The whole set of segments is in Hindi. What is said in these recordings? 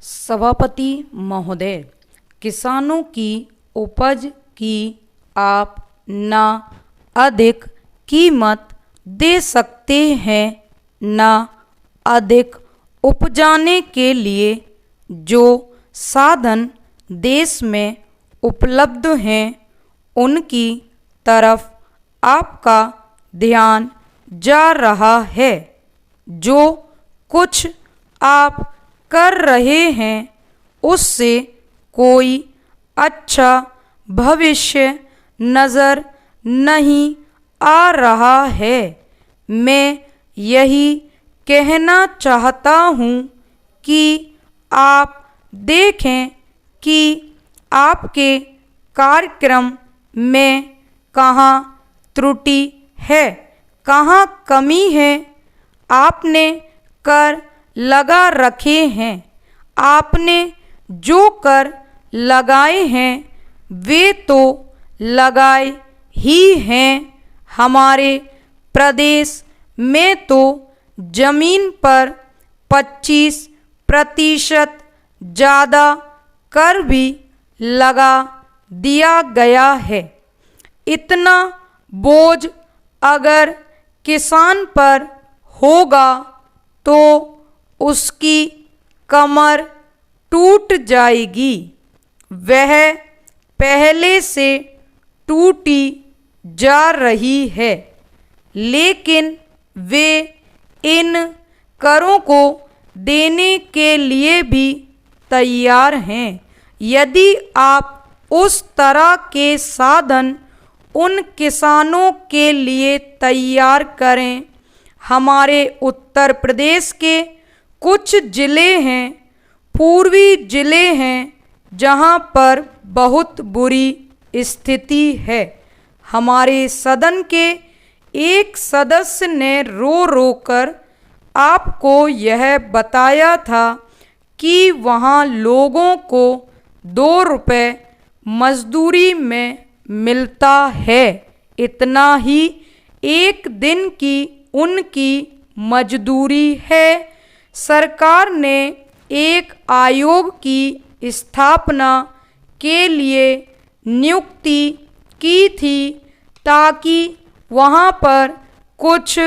सभापति महोदय, किसानों की उपज की आप न अधिक कीमत दे सकते हैं न अधिक उपजाने के लिए जो साधन देश में उपलब्ध हैं उनकी तरफ आपका ध्यान जा रहा है। जो कुछ आप कर रहे हैं उससे कोई अच्छा भविष्य नज़र नहीं आ रहा है। मैं यही कहना चाहता हूँ कि आप देखें कि आपके कार्यक्रम में कहाँ त्रुटि है, कहाँ कमी है। आपने कर लगा रखे हैं, आपने जो कर लगाए हैं वे तो लगाए ही हैं। हमारे प्रदेश में तो जमीन पर 25% ज़्यादा कर भी लगा दिया गया है। इतना बोझ अगर किसान पर होगा तो उसकी कमर टूट जाएगी। वह पहले से टूटी जा रही है, लेकिन वे इन करों को देने के लिए भी तैयार हैं। यदि आप उस तरह के साधन उन किसानों के लिए तैयार करें। हमारे उत्तर प्रदेश के कुछ ज़िले हैं, पूर्वी ज़िले हैं, जहां पर बहुत बुरी स्थिति है। हमारे सदन के एक सदस्य ने रो रो कर आपको यह बताया था कि वहां लोगों को 2 रुपये मजदूरी में मिलता है। इतना ही एक दिन की उनकी मजदूरी है। सरकार ने एक आयोग की स्थापना के लिए नियुक्ति की थी ताकि वहाँ पर कुछ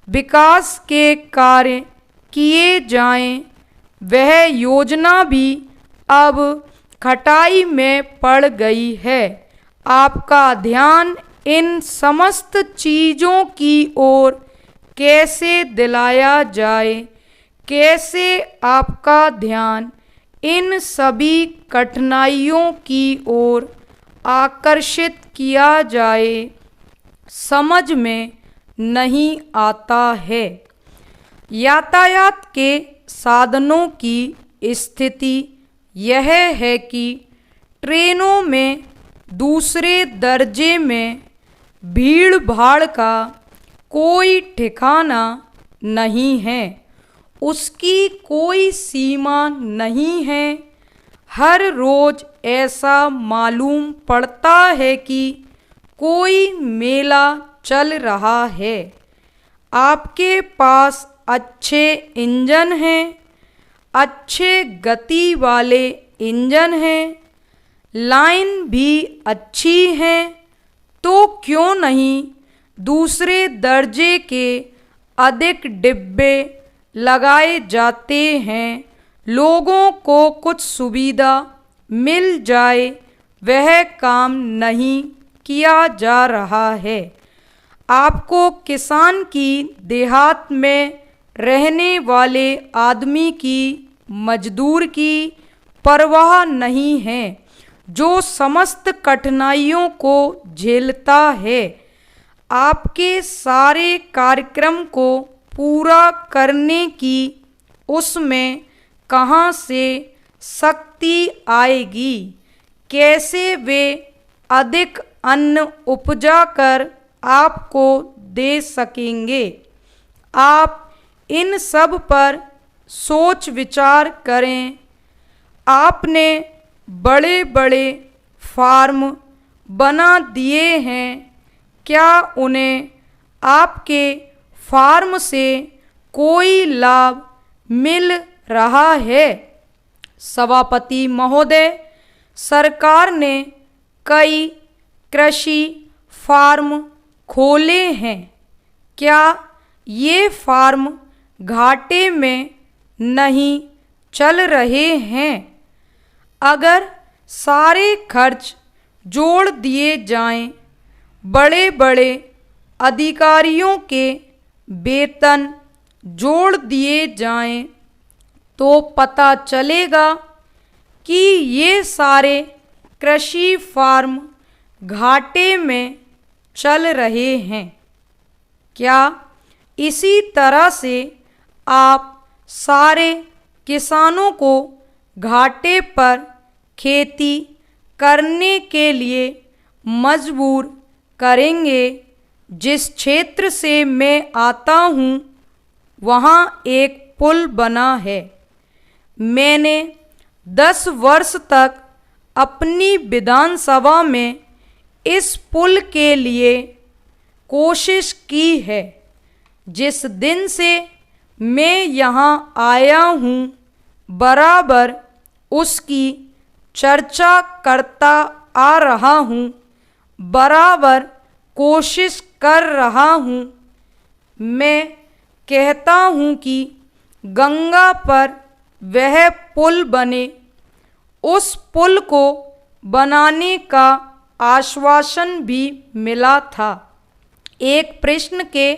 विकास के कार्य किए जाएं। वह योजना भी अब खटाई में पड़ गई है। आपका ध्यान इन समस्त चीज़ों की ओर कैसे दिलाया जाए, कैसे आपका ध्यान इन सभी कठिनाइयों की ओर आकर्षित किया जाए, समझ में नहीं आता है। यातायात के साधनों की स्थिति यह है कि ट्रेनों में दूसरे दर्जे में भीड़ भाड़ का कोई ठिकाना नहीं है, उसकी कोई सीमा नहीं है। हर रोज़ ऐसा मालूम पड़ता है कि कोई मेला चल रहा है। आपके पास अच्छे इंजन हैं, अच्छे गति वाले इंजन हैं, लाइन भी अच्छी है, तो क्यों नहीं दूसरे दर्जे के अधिक डिब्बे लगाए जाते हैं, लोगों को कुछ सुविधा मिल जाए। वह काम नहीं किया जा रहा है। आपको किसान की देहात में रहने वाले आदमी की, मजदूर की परवाह नहीं है, जो समस्त कठिनाइयों को झेलता है। आपके सारे कार्यक्रम को पूरा करने की उसमें कहाँ से शक्ति आएगी, कैसे वे अधिक अन्न उपजा कर आपको दे सकेंगे। आप इन सब पर सोच विचार करें। आपने बड़े बड़े फार्म बना दिए हैं, क्या उन्हें आपके फार्म से कोई लाभ मिल रहा है? सभापति महोदय, सरकार ने कई कृषि फार्म खोले हैं। क्या ये फार्म घाटे में नहीं चल रहे हैं? अगर सारे खर्च जोड़ दिए जाएं, बड़े बड़े अधिकारियों के वेतन जोड़ दिए जाएं, तो पता चलेगा कि ये सारे कृषि फार्म घाटे में चल रहे हैं। क्या इसी तरह से आप सारे किसानों को घाटे पर खेती करने के लिए मजबूर करेंगे? जिस क्षेत्र से मैं आता हूँ वहाँ एक पुल बना है। मैंने 10 वर्ष तक अपनी विधानसभा में इस पुल के लिए कोशिश की है। जिस दिन से मैं यहाँ आया हूँ बराबर उसकी चर्चा करता आ रहा हूँ, बराबर कोशिश कर रहा हूँ। मैं कहता हूँ कि गंगा पर वह पुल बने। उस पुल को बनाने का आश्वासन भी मिला था। एक प्रश्न के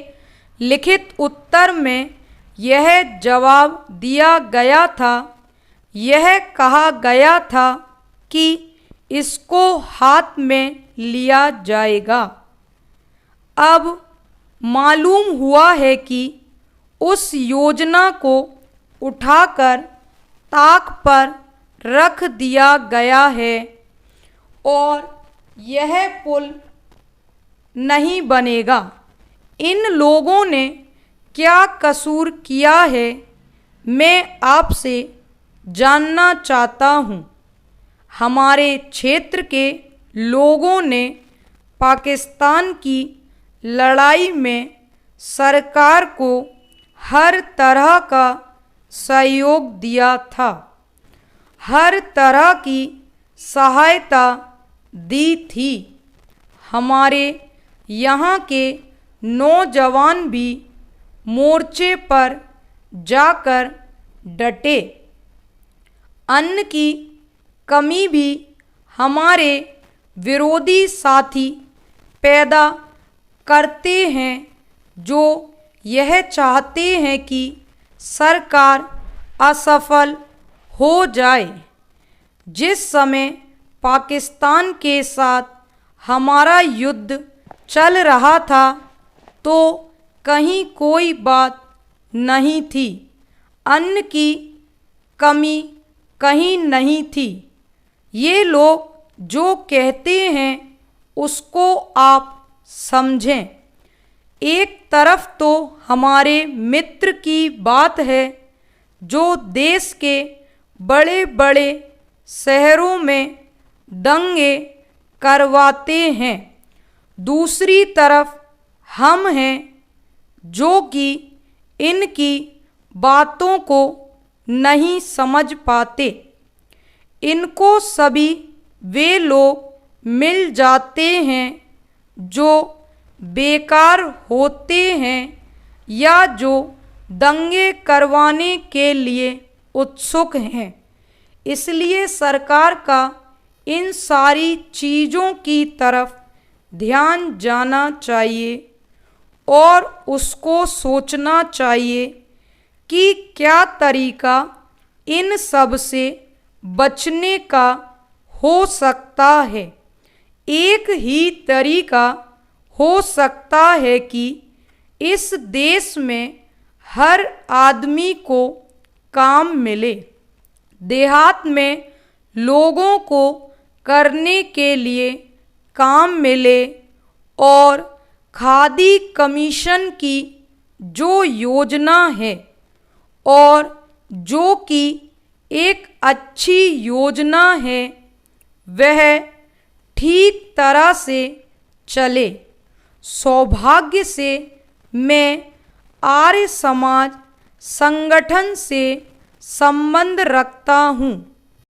लिखित उत्तर में यह जवाब दिया गया था। यह कहा गया था कि इसको हाथ में लिया जाएगा। अब मालूम हुआ है कि उस योजना को उठाकर ताक पर रख दिया गया है और यह पुल नहीं बनेगा। इन लोगों ने क्या कसूर किया है, मैं आपसे जानना चाहता हूँ। हमारे क्षेत्र के लोगों ने पाकिस्तान की लड़ाई में सरकार को हर तरह का सहयोग दिया था, हर तरह की सहायता दी थी। हमारे यहाँ के नौजवान भी मोर्चे पर जाकर डटे। अन्न की कमी भी हमारे विरोधी साथी पैदा करते हैं, जो यह चाहते हैं कि सरकार असफल हो जाए। जिस समय पाकिस्तान के साथ हमारा युद्ध चल रहा था तो कहीं कोई बात नहीं थी, अन्न की कमी कहीं नहीं थी। ये लोग जो कहते हैं उसको आप समझें। एक तरफ तो हमारे मित्र की बात है जो देश के बड़े बड़े शहरों में दंगे करवाते हैं, दूसरी तरफ हम हैं जो कि इनकी बातों को नहीं समझ पाते। इनको सभी वे लोग मिल जाते हैं जो बेकार होते हैं या जो दंगे करवाने के लिए उत्सुक हैं। इसलिए सरकार का इन सारी चीज़ों की तरफ ध्यान जाना चाहिए और उसको सोचना चाहिए कि क्या तरीका इन सब से बचने का हो सकता है। एक ही तरीका हो सकता है कि इस देश में हर आदमी को काम मिले, देहात में लोगों को करने के लिए काम मिले और खादी कमीशन की जो योजना है और जो कि एक अच्छी योजना है वह ठीक तरह से चले। सौभाग्य से मैं आर्य समाज संगठन से संबंध रखता हूँ।